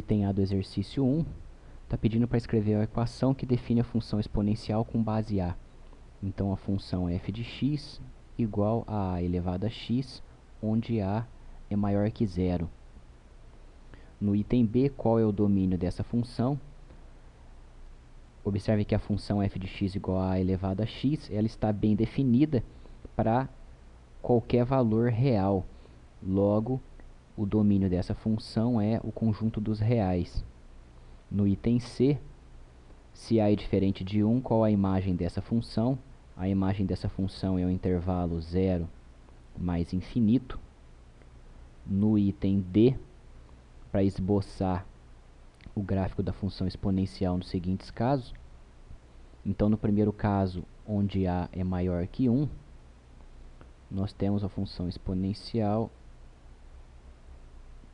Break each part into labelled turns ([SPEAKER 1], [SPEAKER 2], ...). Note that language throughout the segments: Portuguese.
[SPEAKER 1] item A do exercício 1, está pedindo para escrever a equação que define a função exponencial com base A. Então, a função f de x igual a elevado a x, onde a é maior que zero. No item B, qual é o domínio dessa função? Observe que a função f de x igual a elevado a x, ela está bem definida para qualquer valor real. Logo, o domínio dessa função é o conjunto dos reais. No item C, se a é diferente de 1, qual a imagem dessa função? A imagem dessa função é o intervalo 0 mais infinito. No item D, para esboçar o gráfico da função exponencial nos seguintes casos. Então, no primeiro caso, onde a é maior que 1, nós temos a função exponencial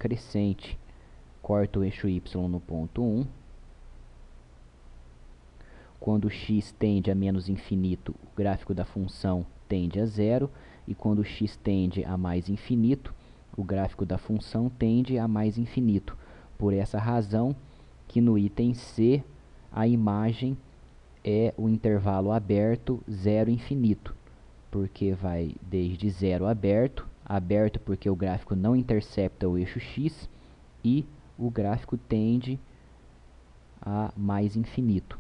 [SPEAKER 1] crescente. Corta o eixo y no ponto 1. Quando x tende a menos infinito, o gráfico da função tende a zero. E quando x tende a mais infinito, o gráfico da função tende a mais infinito. Por essa razão que no item C, a imagem é o intervalo aberto 0 infinito. Porque vai desde 0 aberto, aberto porque o gráfico não intercepta o eixo x, e o gráfico tende a mais infinito.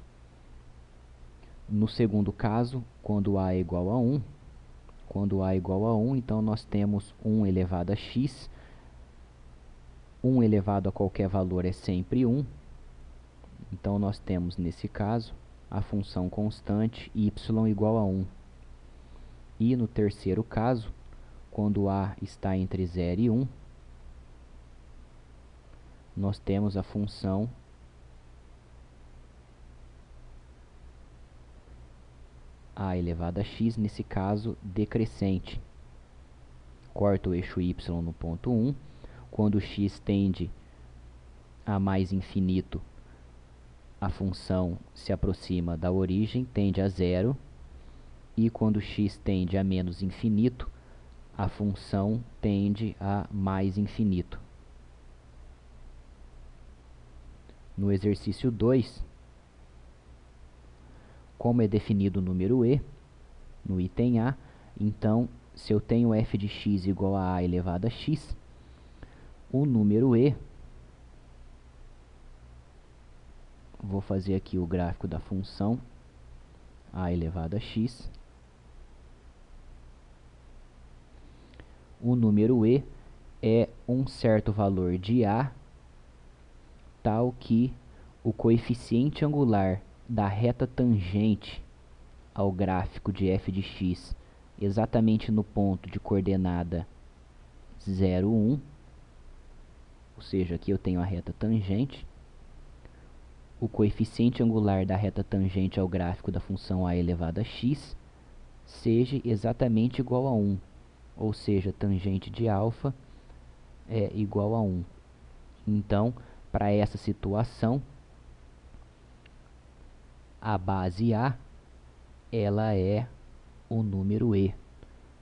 [SPEAKER 1] No segundo caso, quando a é igual a 1, então nós temos 1 elevado a x. 1 elevado a qualquer valor é sempre 1. Então, nós temos, nesse caso, a função constante y igual a 1. E no terceiro caso, quando a está entre 0 e 1, nós temos a função a elevado a x, nesse caso, decrescente. Corta o eixo y no ponto 1. Quando x tende a mais infinito, a função se aproxima da origem, tende a zero. E quando x tende a menos infinito, a função tende a mais infinito. No exercício 2, como é definido o número e, no item A, então, se eu tenho f de x igual a elevado a x, o número e, vou fazer aqui o gráfico da função a elevado a x, o número e é um certo valor de a, tal que o coeficiente angular da reta tangente ao gráfico de f de x, exatamente no ponto de coordenada 0, 1, ou seja, aqui eu tenho a reta tangente, o coeficiente angular da reta tangente ao gráfico da função a elevado a x seja exatamente igual a 1, ou seja, tangente de alfa é igual a 1. Então, para essa situação, a base A, ela é o número e.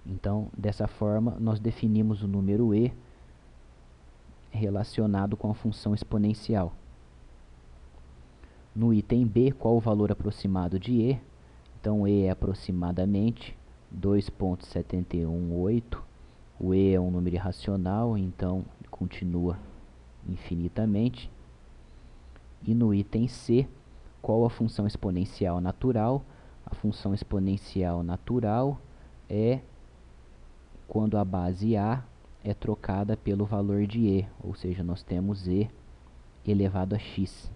[SPEAKER 1] Então, dessa forma, nós definimos o número e relacionado com a função exponencial. No item B, qual o valor aproximado de e? Então, e é aproximadamente 2,718. O e é um número irracional, então continua infinitamente. E no item C, qual a função exponencial natural? A função exponencial natural é quando a base A é trocada pelo valor de e, ou seja, nós temos e elevado a x.